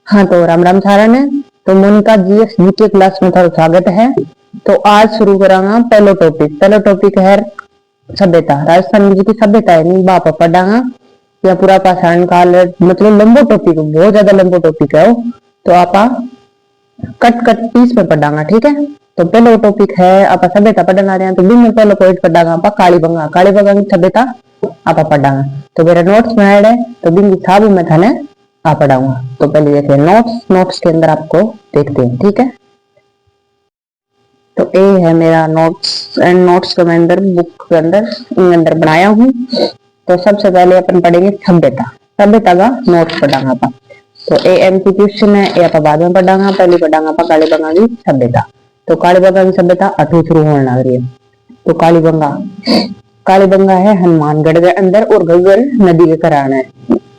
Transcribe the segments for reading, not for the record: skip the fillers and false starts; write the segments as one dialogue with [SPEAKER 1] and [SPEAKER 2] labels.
[SPEAKER 1] हाँ तो राम राम सारा ने। तो मोनिका जीएस जीके क्लास में थारो स्वागत है। तो आज शुरू करांगा पहलो टॉपिक है सभ्यता। राजस्थान की सभ्यता है नहीं बाप पढ़ांगा या पूरा पाषाण काल, मतलब लंबो टॉपिक, बहुत ज्यादा लंबो टॉपिक है वो। तो आप कट कट पीस में पढ़ांगा, ठीक है। तो पहलो टॉपिक है आप सभ्यता पढ़ना रहे हैं, तो दिन में पहलो पॉइंट पढ़ांगा आप कालीबंगा की सभ्यता आप पढ़ांगा। तो मेरे नोट्स में ऐड है, तो दिन की साबु में थाने आप पढ़ाऊंगा। तो पहले देखते हैं नोट्स के अंदर आपको देखते हैं, ठीक है। तो ये है मेरा नोट्स एंड नोट्स के मैं अंदर बुक के अंदर इन अंदर बनाया हूँ। तो सबसे पहले अपन पढ़ेंगे सभ्यता का नोट्स पढ़ांगा अपन। तो ए एमसी क्वेश्चन है, ये आप बाद में पढ़ांगा। पहले पढ़ांगा अपन कालीबंगा की सभ्यता। तो कालीबंगा की सभ्यता अठू शुरू होने लग रही है। तो कालीबंगा है हनुमानगढ़ के अंदर और घग्गर नदी के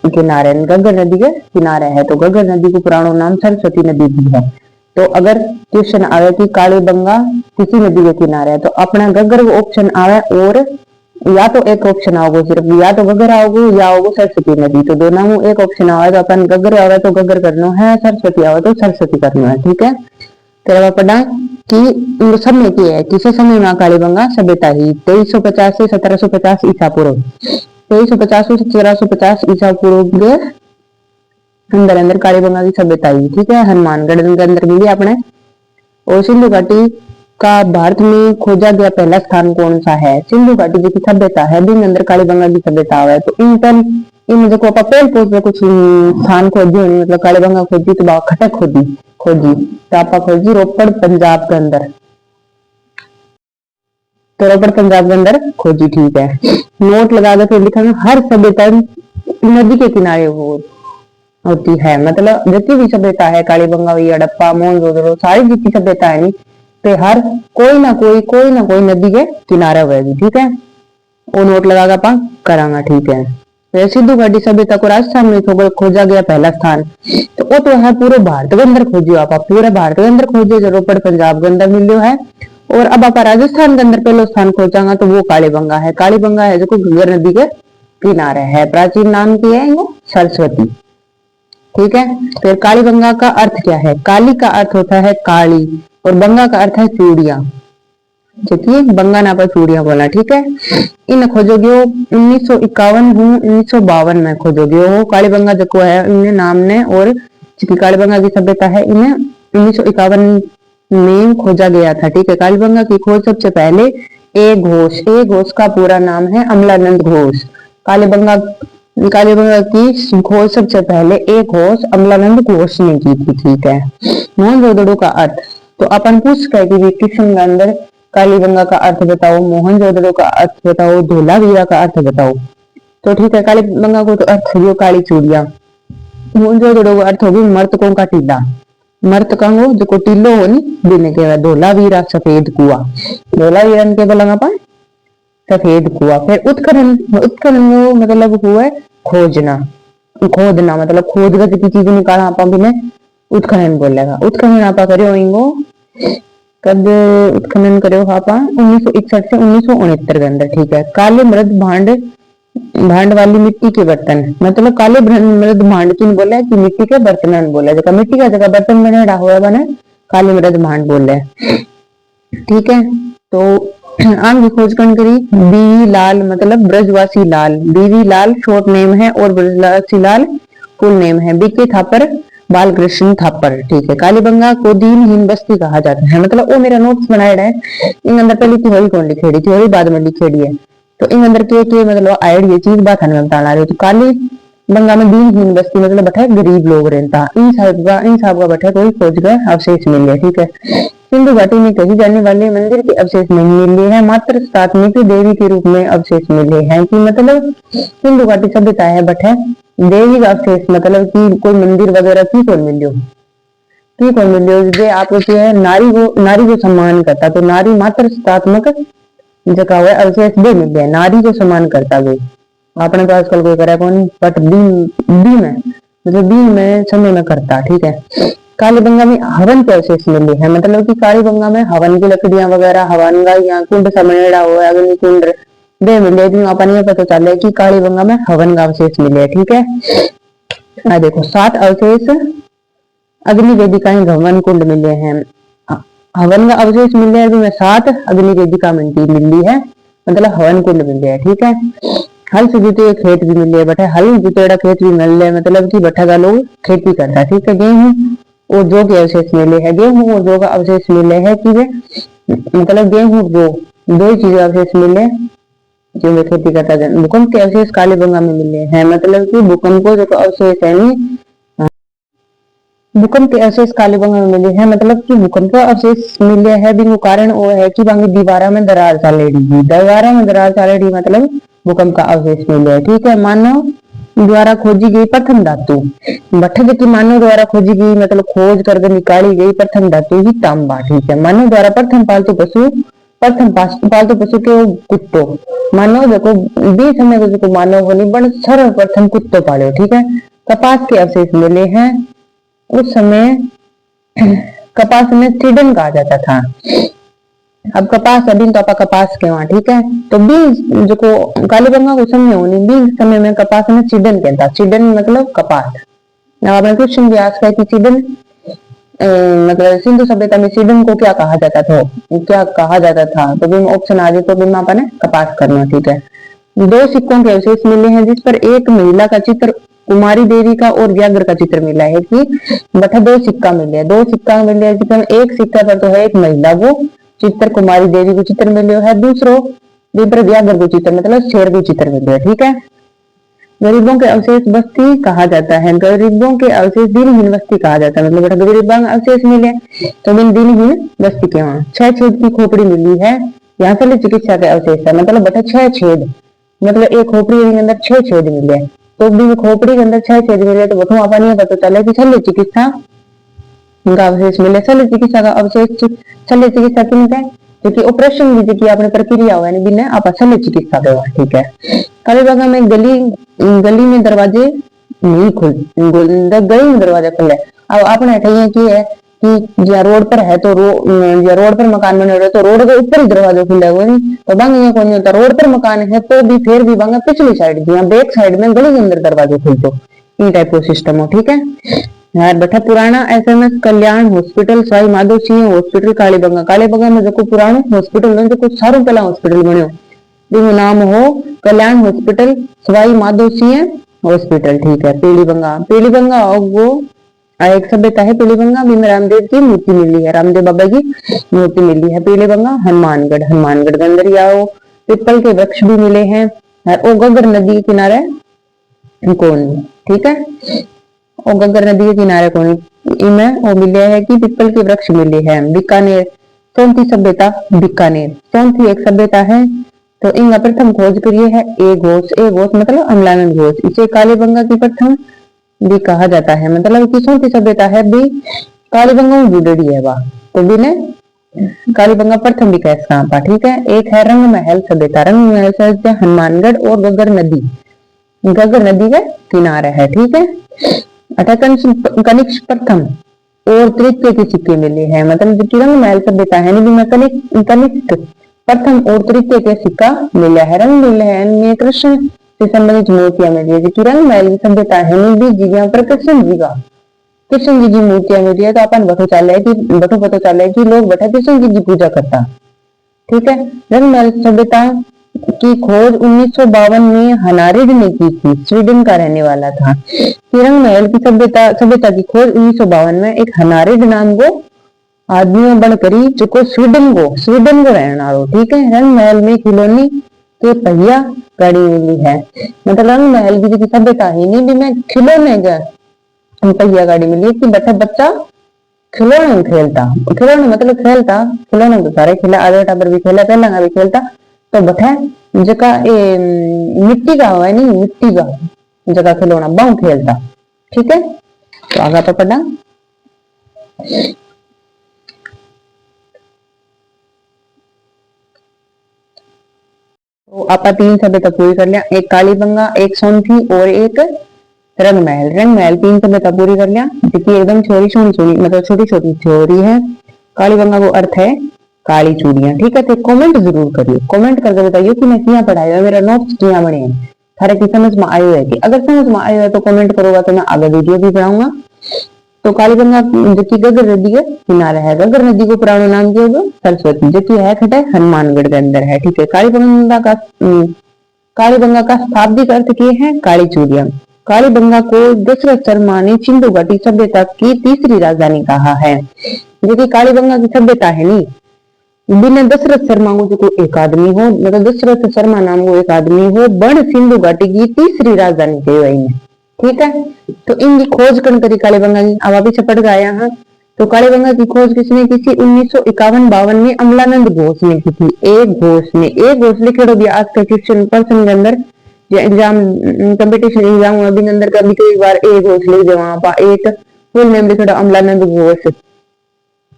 [SPEAKER 1] किनारे घग्गर नदी के किनारे है। तो घग्गर नदी को पुराना नाम सरस्वती नदी भी है। तो अगर क्वेश्चन आवे कि कालीबंगा किसी नदी के किनारे है, तो अपना घग्गर को ऑप्शन आवे, और या तो एक ऑप्शन आओगे सिर्फ, या तो घग्गर आओगे या आओगे सरस्वती नदी। तो दोनों में एक ऑप्शन आवे तो अपन घग्गर आवे तो घग्गर करना है, सरस्वती आवे तो सरस्वती करना है, ठीक है। तो पढ़ा कि समय की है, किसी समय में कालीबंगा सभ्यता ही 2350 से 1750 ईसा पूर्व, 2350 से 1750 ईसा पूर्व के अंदर अंदर कालीबंगा की सभ्यता ही, ठीक है। हनुमानगढ़ के अंदर मिली अपने। और सिंधु घाटी का भारत में खोजा गया पहला स्थान कौन सा है? सिंधु घाटी की सभ्यता है दिन अंदर कालीबंगा की सभ्यता है। तो इन देखो पेड़ पोस्ट में कुछ स्थान खोजी होनी, मतलब कालीबंगा खोजी तो खटक खोजी तो आप खोजी रोपड़ पंजाब के अंदर। तो रोपड़ पंजाब के अंदर खोजी, ठीक है। नोट लगा के फिर लिखा हर सभ्यता नदी के किनारे होती है, मतलब जितनी भी सभ्यता है कालीबंगा हुई, हड़प्पा, मोहनजोदड़ो, सारी जितनी सभ्यता है तो हर कोई ना कोई नदी के किनारे होगी, ठीक है। वो नोट लगा के करांगा, ठीक है। तो सिंधु घाटी सभ्यता को राजस्थान में खोजा गया पहला स्थान, तो वो तो है पूरे भारत के अंदर खोजियो आप पूरे भारत के अंदर खोजियो, जो रोपड़ पंजाब के अंदर मिलियो है। और अब आप राजस्थान के अंदर पहलो स्थान खोजांगा तो वो कालीबंगा है जो घग्गर नदी के किनारे है। प्राचीन नाम की है वो सरस्वती, ठीक है। फिर कालीबंगा का अर्थ क्या है? काली का अर्थ होता है काली, और बंगा का अर्थ है चूड़िया, देखिए बंगा ना पर चूड़िया बोला, ठीक है। इन खोजोगे 1951 में खोजोगे हो कालीबंगा जो है इन्हें नाम ने, और कालीबंगा की सभ्यता है इन्हें 1951 में खोजा गया था, ठीक है। कालीबंगा की खोज सबसे पहले ए घोष का पूरा नाम है अमलानंद घोष। कालीबंगा की खोज सबसे पहले ए घोष अमलानंद घोष ने की थी, ठीक है। मोहनजोदड़ो का अर्थ, तो अपन पूछ के क्वेश्चन के अंदर कालीबंगा का अर्थ बताओ, मोहनजोदड़ो का अर्थ बताओ, धोलावीरा का अर्थ बताओ। तो ठीक है, कालीबंगा को तो अर्थ हो काली चूड़िया, मोहनजोदड़ो का अर्थ होगी मर्तकों का टीला, मर्तकों जो टीलो हो नी बिने कहवा। धोलावीरा सफेद कुआ, धोलावीरा के बोला अपन सफेद कुआ। फिर उत्खनन मतलब हुआ खोदना, मतलब खोद की चीज निकाला आप उत्खनन बोलेगा। उत्खनन आप करो कब उत्खनन करो आप 1961 से 1969 के अंदर, ठीक है। काले मृद भांड वाली मिट्टी के बर्तन, मतलब काले मृद भांड की बोले कि मिट्टी के बर्तन बोले, जगह मिट्टी का जगह बर्तन बने हुआ बने काले मृद भांड बोले, ठीक है। तो आम की खोज करी बीवी लाल, मतलब ब्रजवासी लाल, बीवी लाल शॉर्ट नेम है और ब्रजवासी लाल फुल नेम है। बीके थापर बालकृष्ण थापर, ठीक है। कालीबंगा को दीनहीन बस्ती कहा जाता है, मतलब वो मेरा नोट्स बनाया है। इन अंदर पहली थ्योरी कौन लिखेड़ी, थ्योरी बाद में लिखेड़ी है। तो इन अंदर के मतलब आयड ये चीज बात हमें बताना रही। तो कालीबंगा में दीनहीन बस्ती मतलब बैठे गरीब लोग रहता, इन साहब का बैठे कोई खोज का अवशेष मिले, ठीक है। सिंधु घाटी में कही जाने वाले मंदिर के अवशेष नहीं मिले हैं, मात्र प्राथमिक देवी के रूप में अवशेष मिले हैं, कि मतलब सिंधु घाटी सभ्यता है बैठे देवी का अवशेष, मतलब कि कोई मंदिर वगैरह की कौन मिलियो जे आप नारी को सम्मान करता, तो नारी मात्र स्थात्मक जगह हुआ अवशेष दे मिल गया, नारी को सम्मान करता गई आपने तो आजकल कोई करे कौन, बट दिन में समय में करता, ठीक है। कालीबंगा में हवन के अवशेष मिले हैं, मतलब कि कालीबंगा में हवन की लकड़ियां वगैरह, हवन का या कुंड समनेड़ा हो, अग्नि कुंड दे मिले, अपन ये पता चले कि कालीबंगा में हवन का अवशेष मिले, ठीक है। देखो 7 अवशेष अग्नि वेदिकाएं हवन कुंड मिले हैं, हवन का अवशेष मिले हैं में 7, अग्नि वेदिका मिली है, मतलब हवन कुंड मिले है। ठीक है, हल से जुते खेत भी मिले, बटे हल जुतेड़ा खेत भी मिल रहे, मतलब कि बठा का लोग खेती करता है। ठीक है, गेहूं और जौ के अवशेष मिले हैं, गेहूं और जौ का अवशेष मिले हैं कि वे मतलब गेहूं जौ दो ही चीजें अवशेष मिले जो वे खेती करता है। भूकंप के अवशेष कालीबंगा में मिले हैं, मतलब कि भूकंप को जो अवशेष है नहीं, भूकंप के अवशेष कालीबंगा में मिले हैं, मतलब कि भूकंप का अवशेष मिले है भी कारण वो है कि बांगी दीवारा में दरार चालेड़ी, दीवारा में दरार चालेड़ी मतलब भूकंप का अवशेष मिले है। ठीक है, मानव द्वारा खोजी गई प्रथम धातु, भट्ट की मानव द्वारा खोजी गई मतलब खोज करके निकाली गई प्रथम धातु ही तांबा। ठीक है, मानव द्वारा प्रथम पालतू पशु के कुत्तो, मानव देखो 20 समय को जो मानव बनी बन सर्वप्रथम कुत्तो पाले। ठीक है, कपास के अवशेष मिले हैं, उस समय कपास में सीडन कहा जाता था। अब कपास अभी तो आप कपास के वहां। ठीक है, तो बीज जो को कालीबंगा को समय होनी बीज समय में कपास में सीडन कहता, सीडन मतलब कपास। आपने क्वेश्चन भी आस्क है कि सीडन मतलब सिंधु सभ्यता में सीडन को क्या कहा जाता था, क्या कहा जाता था, तो भी ऑप्शन आ जाए तो भी आपने कपास करना। ठीक है, 2 सिक्कों के अवशेष मिले हैं जिस पर एक महिला का चित्र कुमारी देवी का और व्याघ्र का चित्र मिला है कि बटा 2 सिक्का मिले, 2 सिक्का मिले हैं जिसमें एक सिक्का पर तो है एक महिला को चित्र कुमारी देवी को चित्र मिले है, दूसरो पर व्याघ्र को चित्र मतलब शेर को चित्र मिले है। ठीक है, गरीबों के अवशेष बस्ती कहा जाता है, गरीबों के अवशेष दिनहीन बस्ती कहा जाता है, मतलब गरीबों के अवशेष मिले तो दिनहीन बस्ती के वहां 6 छेद की खोपड़ी मिली है, यहाँ से चिकित्सा के अवशेष है, मतलब बटा 6 छेद मतलब एक खोपड़ी के अंदर 6 छेद मिले, तो भी खोपड़ी के अंदर 6 छेद मिले तो बठू अपन ये पता चले कि शल्य चिकित्सा का अवशेष मिले। शल्य चिकित्सा का अवशेष, शल्य चिकित्सा किन है क्योंकि ऑपरेशन भी जो आपने प्रक्रिया हुआ है बिना आप शल्य चिकित्सा देवा। ठीक है, कालीबागा में गली में दरवाजे नहीं खुल, गली में दरवाजा खुले। अब आपने हटाइए की है कि जो रोड पर है तो रोड पर मकान बने रहे तो रोड के ऊपर ही दरवाजा खुला हुआ है, तो बांगे ये कौन होता, रोड पर मकान है तो भी फिर भी बांगे पिछली साइड दिया बैक साइड में गली के अंदर दरवाजे खुलते, इन टाइप का सिस्टम हो। ठीक है यार, बठा पुराना एसएमएस कल्याण हॉस्पिटल सवाई माधो सिंह हॉस्पिटल कालीबंगा, कालीबंगा में जो पुरानो हॉस्पिटल जो कुछ सारो पहला हॉस्पिटल बन्यो जिसमें नाम हो कल्याण हॉस्पिटल सवाई माधो सिंह हॉस्पिटल। ठीक है, पीलीबंगा, पीलीबंगा वो एक सभ्यता है पीलीबंगा में रामदेव की मूर्ति मिली है, रामदेव बाबा की मूर्ति मिली है पीलीबंगा। हनुमानगढ़, हनुमानगढ़ के अंदर आओ पीपल के वृक्ष भी मिले हैं और गगर नदी के किनारे कौन। ठीक है, और गगर नदी के किनारे कौन इनमें वो मिले है कि पीपल के वृक्ष मिले हैं। बीकानेर, चौथी सभ्यता बीकानेर, चौथी एक सभ्यता है तो इनका प्रथम खोज करिए है ए घोष, ए घोष मतलब अम्लानंद घोष, इसे कालीबंगा की प्रथम भी कहा जाता है, मतलब कि चौथी सभ्यता है भी कालीबंगा में जुड़ेड़ी है वह, तो भी ने कालीबंगा प्रथम भी कह सकता। ठीक है, एक है रंग महल सभ्यता, रंग महल सभ्यता हनुमानगढ़ और गगर नदी के किनारे है। ठीक है, कनिष्क प्रथम और तृतीय के सिक्के मिले हैं, मतलब रंग महल सभ्यता है कनिष्क प्रथम और तृतीय के सिक्का मिला है। रंग मिले हैं कृष्ण से संबंधित मूर्तियां मिली है, जो रंग महल की सभ्यता है भी जगह पर कृष्ण जी की मूर्तियां मिली है, तो अपन बठो पता चल है कि लोग बैठा कृष्ण जी की पूजा करता। ठीक है, रंग महल सभ्यता की खोज 1952 में हनारिड ने की थी, स्वीडन का रहने वाला था। रंग महल की सभ्यता की खोज 1952 में एक हनारिड नाम को आदमी बन करी जो को स्वीडन को रहना हो। ठीक है, रंग महल में खिलौनी के पहिया गाड़ी मिली है, मतलब रंग महल की जो सभ्यता ही नहीं भी मैं खिलौने का पहिया गाड़ी मिली है कि बच्चा खिलौने खेलता, खिलौने मतलब खेलता खिलौने तो सारे खेला, आधे टाबर भी खेला पहला भी खेलता, तो बठा जका मिट्टी का हुआ नहीं, मिट्टी का जगह खिलौना बहु खेलता। ठीक है, तो आगे तो पढ़ा तो आप 3 सभ्यता पूरी कर लिया, एक कालीबंगा, एक सोनथी और एक रंग महल। रंग महल 3 सभ्यता पूरी कर लिया, देखिए एकदम छोटी मतलब छोटी थ्योरी है। कालीबंगा को अर्थ है काली चूड़ियां। ठीक है, तो कमेंट जरूर करिए, कमेंट करके बताइए कि मैं क्या पढ़ाया है, मेरा नोट्स क्या बने हैं, थारे की समझ में आयो है कि अगर समझ में आयो है तो कमेंट करोगा तो मैं आगे वीडियो भी बनाऊंगा। तो कालीबंगा जो की गगर नदी के किनारे है। गगर नदी को पुराना नाम क्या होगा? सरस्वती, जो की है खटे हनुमानगढ़ के अंदर है। ठीक है, कालीबंगा का शाब्दिक अर्थ क्या है? काली चूड़िया। कालीबंगा को दशरथ शर्मा ने सिंधु घाटी सभ्यता की तीसरी राजधानी कहा है। जो कि कालीबंगा की सभ्यता है नी, बिना दशरथ शर्मा को जो एक आदमी हो, मतलब दशरथ शर्मा नाम को एक आदमी हो, बण सिंधु घाटी की तीसरी राजधानी कहवाई। ठीक है, तो इनकी खोज कौन करी कालीबंगा की? अब अभी छपट गया यहाँ। तो कालीबंगा की खोज किसने की थी? 1951-52 में अमलानंद घोष ने की थी। एक घोष लिखे भी आज का क्वेश्चन पर्सन के अंदर जो एग्जाम कंपटीशन एग्जाम हुआ भी अंदर कभी कई बार एक घोष लिख दे, वहां पर एक फुल नेम लिखा अमलानंद घोष,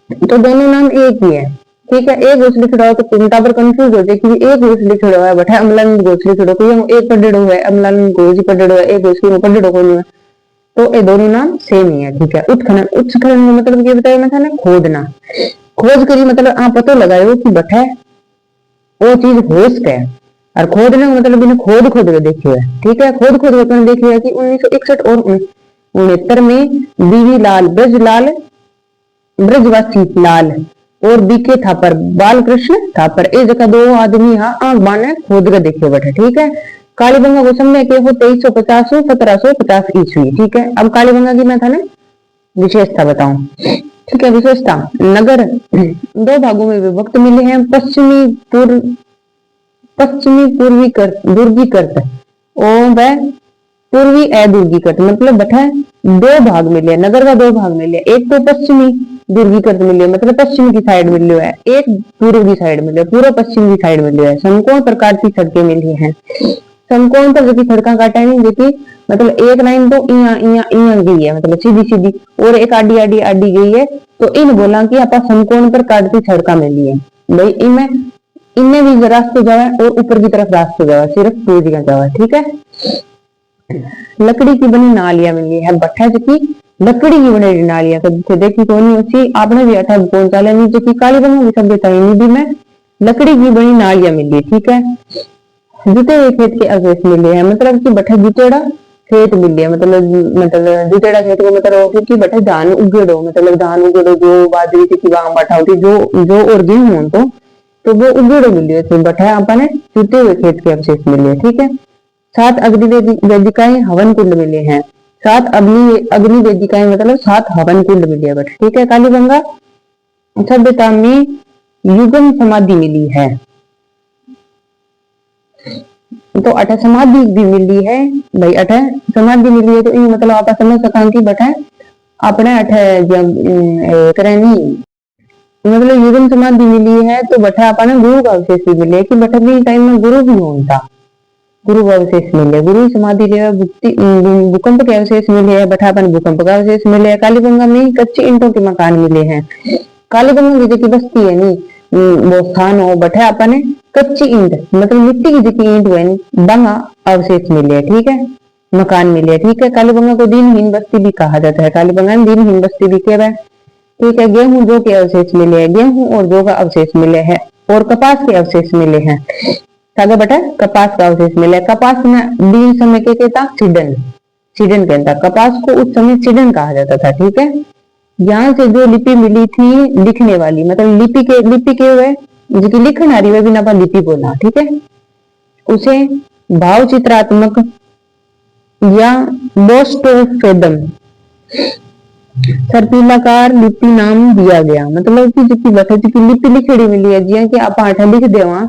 [SPEAKER 1] तो दोनों नाम एक ही है। ठीक है, एक घोष लिख रहा हो तो पिंटा पर कंफ्यूज हो जाए कि एक घोष लिख रहा है बट अमलानंद घोष लिख रहा हो, एक पढ़ो है अमलानंद घोष पढ़ो है, एक घोष की पढ़ो को नहीं है, तो ये दोनों नाम सेम ही है। ठीक है, उत्खनन, उत्खनन का मतलब क्या बताया मैं था ना? खोदना। खोज करी मतलब आप पता लगाओ कि बठे वो चीज होश है, और खोदने का मतलब इन्हें खोद के देखियो है। ठीक है, खोद के देखियो है कि 1961 और 1969 में बीवी लाल ब्रजवासी लाल और बीके थापर बालकृष्ण थापर ए जगह दो आदमी हाँ आंख बाने खोद के देखियो बैठे। ठीक है, कालीबंगा को समय के हो 2350 1750 ईस्वी। ठीक है, अब कालीबंगा की मैं था ना विशेषता बताऊं। ठीक है, विशेषता, नगर दो भागों में विभक्त मिले हैं, पश्चिमी दुर्गीकृत और वह पूर्वी अदुर्गीकृत, मतलब बैठा दो भाग मिले, नगर का दो भाग मिले। एक तो पश्चिमी दुर्गीकृत मिले, मतलब पश्चिम की साइड मिले है, एक पूर्व की साइड मिले, पूर्व पश्चिम की साइड मिले है। समकोण प्रकार की सड़कें मिली हैं। समकोण पर जो सड़क काटा है जो कि मतलब एक लाइन तो इया गई है, मतलब सीधी सीधी, और एक आडी आडी आडी गई है, तो इन बोला कि आप समकोण पर काटती सड़क मिली है भाई। इनमें भी रास्ते जावा और ऊपर की तरफ रास्ते जावा, सिर्फ दो जगह जावा। ठीक है, लकड़ी की बनी नालियां मिली है, भट्ठा जो की लकड़ी की बनी नालियां तो देखी तो नहीं उसी आपने भी अठा पहुंचा लेनी, जो की कालीबंगा की सभ्यता निधि में लकड़ी की बनी नालियां मिली। ठीक है, जुटे हुए खेत के अवशेष मिले हैं, मतलब कि बठा जुटेड़ा खेत मिले, मतलब जुटेड़ा खेत को मतलब क्योंकि बठा धान उगेड़ो, मतलब धान उगेड़ो जो बाजरी की वांग बठा होती जो और गेहूं तो वो उगेड़ो मिले थे, बठा अपने जुटे हुए खेत के अवशेष मिले। ठीक है, 7 अग्नि वेदिकाएं हवन कुंड मिले हैं, 7 अग्नि वेदिकाएं मतलब 7 हवन कुंड मिले बट। ठीक है, कालीबंगा सभ्यता में युगम समाधि मिली है, तो अठ समाधि भी मिली है भाई, अठ समाधि मिली है, तो इन मतलब आप समझ सका कि बट अपने अठ करनी मतलब युगम समाधि मिली है, तो बठा अपने गुरु का अवशेष भी मिले कि बठा भी टाइम में गुरु भी होता, गुरु का अवशेष मिले, गुरु समाधि भूकंप के अवशेष मिले है, बठा अपन भूकंप का अवशेष मिले है। कालीबंगा में कच्चे ईंटों के मकान मिले हैं। कालीबंगा की जो बस्ती है नी वो स्थान हो बठा अपने कच्ची ईंट मतलब मिट्टी की जो ईंट हुए बंगा अवशेष मिले है। ठीक है, मकान मिले। ठीक है, कालीबंगा को दीनहीन बस्ती भी कहा जाता है, कालीबंगा में दीनहीन बस्ती भी कहवा है। ठीक है, गेहूं जौ के अवशेष मिले हैं, गेहूं और जौ का अवशेष मिले हैं, और कपास के अवशेष मिले हैं। सागा बेटा कपास का अवशेष मिले, कपास में बीज समय के कहता सीडन कहता, कपास को उस समय सीडन कहा जाता था। ठीक है, यहाँ से जो लिपि मिली थी लिखने वाली, मतलब लिपि के हुए जो कि लिखन आ रही है बिना लिपि बोला। ठीक है, उसे भाव चित्रात्मक या बोस्टोफेदम सर्पिलाकार लिपि नाम दिया गया, मतलब कि जो बठे की लिपि लिखड़ी मिली है जिया कि आप आठा लिख देवा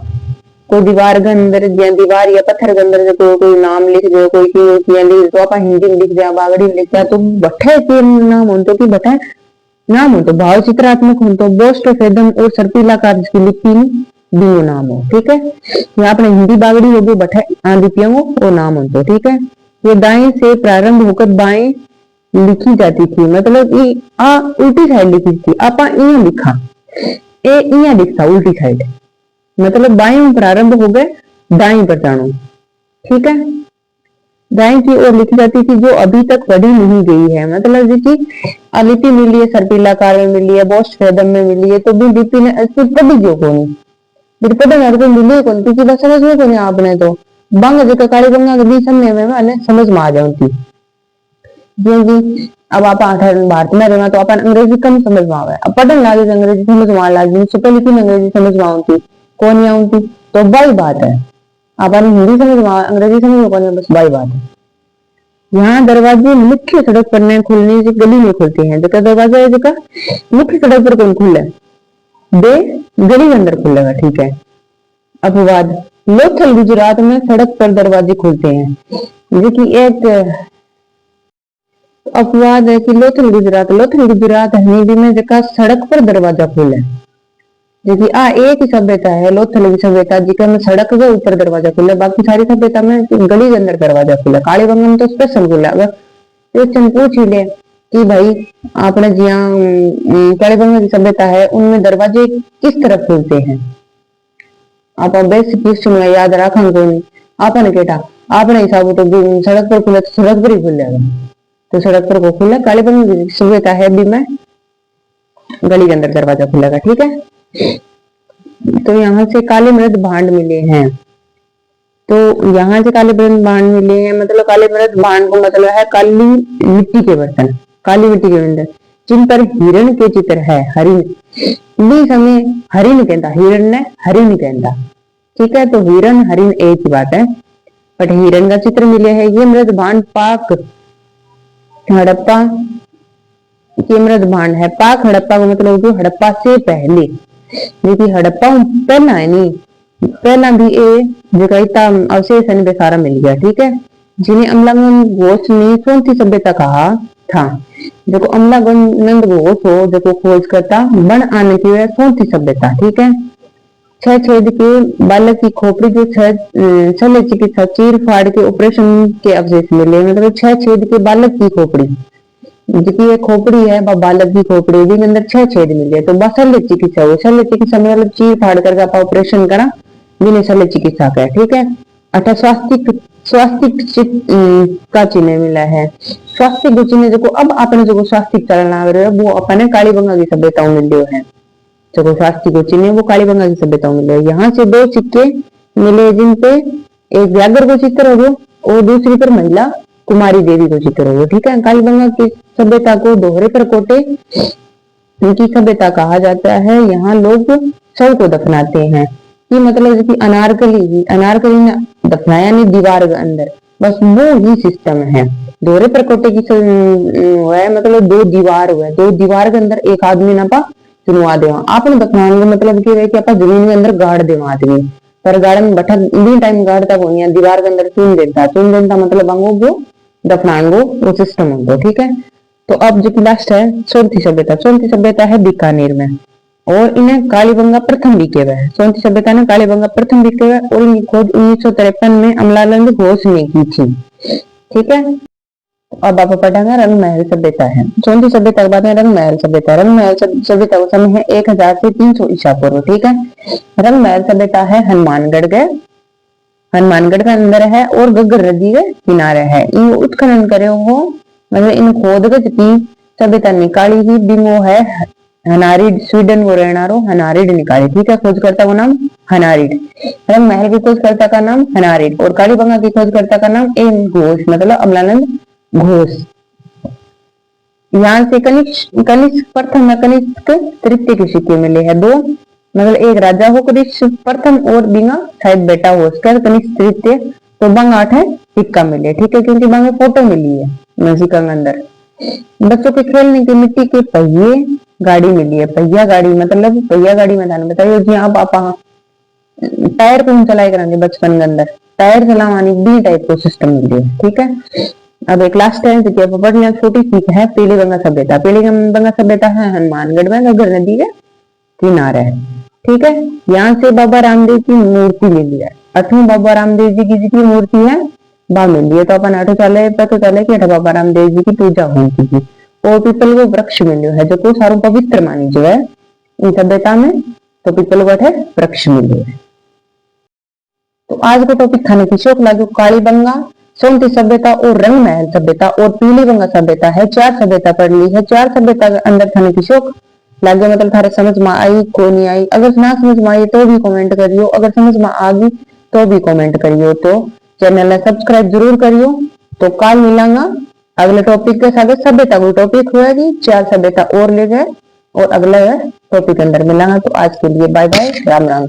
[SPEAKER 1] कोई दीवार के अंदर या दीवार या पत्थर के अंदर कोई नाम लिख दे, कोई लिख दो आप हिंदी में लिख दिया, बागड़ी में लिख दिया, तो बठे के नाम हो तो कि बठे नाम हो तो भाव चित्रात्मक हो तो बोस्टोफेदम और सर्पिलाकार की लिपि दियो नाम हो। ठीक है, यहाँ अपने हिंदी बागड़ी होगी बठे लिपियों वो नाम हो तो। ठीक है, ये दाएं से प्रारंभ होकर बाएं लिखी जाती थी, मतलब उल्टी साइड लिखी थी, आप लिखा ए लिखता उल्टी साइड, मतलब बाएं प्रारंभ हो गए दाएं पर जानो। ठीक है, दाएं की ओर लिखी जाती थी जो अभी तक पढ़ी नहीं गई है, मतलब जी लिपि मिली है सर्पिलाकार में मिली है, बोस्टफेदम में मिली है, तो भी लिपि ने पढ़ी जो कोनी फिर पढ़े को मिली कौन क्योंकि बस समझ में कोनी आपने तो बंग जो कालीबंगा के बीच में समझ में आ जाती। क्योंकि अब आप भारत में रहे तो अपन अंग्रेजी कम समझ में आवे, अब पढ़ने लागे तो अंग्रेजी समझ में आने लगी, उससे पहले की अंग्रेजी समझ में आती कौन नहीं आती, तो वही बात है। अपन हिंदी समझ में अंग्रेजी समझ में कौन, बस वही बात है। यहाँ दरवाजे मुख्य सड़क पर नहीं खुलने से गली में खुलते हैं, जगह दरवाजा है जगह मुख्य सड़क पर कौन खुले, बे गली के अंदर खुलेगा, ठीक है। अपवाद, लोथल गुजरात में सड़क पर दरवाजे खुलते हैं, जो कि एक अपवाद है कि लोथल गुजरात हिंदी में जगह सड़क पर दरवाजा खुले, जो कि एक ही सभ्यता है लोथल की सभ्यता जिका में सड़क के ऊपर दरवाजा खुले, बाकी सारी सभ्यता में गली के अंदर दरवाजा खुला। कालीबंगा में तो स्पेशल खुला। अगर क्वेश्चन पूछ ही ले कि भाई आपने जिया कालीबंगा की सभ्यता है उनमें दरवाजे किस तरफ खुलते हैं, आप बेसिक क्वेश्चन में याद रखेंगे नहीं, आपने केटा आपने हिसाब तो सड़क पर खुले तो सड़क पर ही खुलेगा, तो सड़क पर वो खुला। कालीबंगा की सभ्यता है भी में गली के अंदर दरवाजा खुलेगा, ठीक है। तो यहाँ से काले मृद भांड मिले हैं, तो यहाँ से काले मृद भांड मिले हैं, मतलब काले मृद भांड को मतलब है काली मिट्टी के बर्तन, काली मिट्टी के बर्तन जिन पर हिरण के चित्र है, हरिण भी समय हरिण कहता, हिरण ने हरिण कहता, ठीक है। तो हिरण हरिण एक ही बात है, बट हिरण का चित्र मिले है। ये मृद भांड पाक हड़प्पा के मृद भांड है। पाक हड़प्पा का मतलब जो हड़प्पा से पहले, क्योंकि हड़प्पा पहला है नहीं, पहला भी अवशेष बेसारा मिल गया, ठीक है। जिन्हें अमलानंद घोष ने सोनती सभ्यता कहा था, देखो अमलानंद घोष हो देखो खोज करता बन आने की वह सोनती सभ्यता, ठीक है। छह छेद के बालक की खोपड़ी जो शल्य चिकित्सा चीर फाड़ के ऑपरेशन के अवशेष मिले, मतलब छह छेद के बालक की खोपड़ी, जिसकी एक खोपड़ी है बालक की खोपड़ी भी अंदर छह छेद मिले, तो शल्य चिकित्सा हो, शल्य चिकित्सा मतलब चीर फाड़ करके आप ऑपरेशन करा बिना शल्य चिकित्सा का, ठीक है। अठा स्वास्तिक का चिन्ह मिला है। स्वास्तिक जो चिन्ह देखो अब आपने जो स्वास्तिक चलन आ रहे वो अपने कालीबंगा की सभ्यताओं में लियो है, जो स्वास्तिक को चिन्ह वो कालीबंगा की सभ्यताओं में लियो। यहाँ से दो सिक्के मिले जिन पे एक व्याघ्र को चित्र हो गया और दूसरी पर महिला कुमारी देवी को चित्र हो गया, ठीक है। कालीबंगा की सभ्यता को दोहरे पर कोटे की सभ्यता कहा जाता है। यहाँ लोग शव को दफनाते हैं, कि मतलब जैसे अनारकली ने दफनाया नहीं दीवार के अंदर, बस वो ही सिस्टम है। दोहरे पर कोटे की है मतलब दो दीवार हुआ, दो दीवार के अंदर एक आदमी ना पा चुनवा दे, आपने दफनाने मतलब कि आप जमीन के अंदर गाड़ दे आदमी, पर गाड़ में बैठा इन टाइम गाड़ता को दीवार के अंदर चुन देता मतलब वो दफनाएंगो वो सिस्टम होगा, ठीक है। तो अब जो लास्ट है सोनती सभ्यता है बीकानेर में, और इन्हें कालीबंगा प्रथम बिके हुए है। सोनती सभ्यता ने कालीबंगा प्रथम बिके हुए और इनकी खोज 1953 में अमलानंद घोष ने की थी, ठीक है। अब आप पढ़ेंगे रंग महल सभ्यता है। सोनती सभ्यता के बाद में रंग महल सभ्यता का समय है 1000 से 300 ईसा पूर्व, ठीक है। रंग महल सभ्यता है हनुमानगढ़ के अंदर है और गग्गर नदी के किनारे है। इन उत्खनन करे हो मतलब इन खोदगज की सभ्यता निकाली ही बिंगो है हनारिड, स्वीडन को रहना रो हनारिड निकाली, ठीक है। खोजकर्ता का नाम हनारिड, रंग महल की खोजकर्ता का नाम हनारिड और कालीबंगा की खोजकर्ता का नाम एम घोष मतलब अमलानंद घोष। यहाँ से कनिष्क प्रथम कनिष्क तृतीय के सिक्के मिले हैं दो, मतलब एक राजा हो कनिष्क प्रथम और बिंगा शायद बेटा हो उसका कनिष्क तृतीय, तो बंग 8 है सिक्का मिले, ठीक है, क्योंकि बंग फोटो मिली है सिक्का के अंदर। बच्चों के खेलने के मिट्टी के पहिए गाड़ी मिली है, पहिया गाड़ी मतलब पहिया गाड़ी मैदान बताइए जी आप टायर कौन चलाए करांगे बचपन के अंदर, टायर चलावानी बी टाइप को सिस्टम मिली है, ठीक है। अब एक लास्ट है जो पढ़ना छोटी सीख है पीलीबंगा सभ्यता है हनुमानगढ़ में गग्गर नदी के किनारे है, ठीक है। यहाँ से बाबा रामदेव की मूर्ति मिली है, 8वें बाबा रामदेव जी की मूर्ति है बा मिली है, तो अपन आठो चले पता चले कि बाबा रामदेव जी की पूजा होती थी। और पीपल को वृक्ष मिलो है जो को सारो पवित्र मानी जो है इन सभ्यता में, तो पीपल को वृक्ष मिले है। तो आज का टॉपिक खाने की शौक लागू कालीबंगा, सोनती सभ्यता और रंग महल सभ्यता और पीलीबंगा सभ्यता है। 4 सभ्यता पढ़ ली है, 4 सभ्यता के अंदर खाने की शौक लागे मतलब थारे समझ में आई को नहीं आई, अगर ना समझ में आई तो भी कमेंट करियो, अगर समझ में आ गई तो भी कमेंट करियो, तो चैनल ने सब्सक्राइब जरूर करियो। तो कल मिलांगा अगले टॉपिक के साथ सभ्यता कोई टॉपिक होगी, 4 सभ्यता और ले गए और अगला टॉपिक के अंदर मिलांगा। तो आज के लिए बाय बाय, राम राम।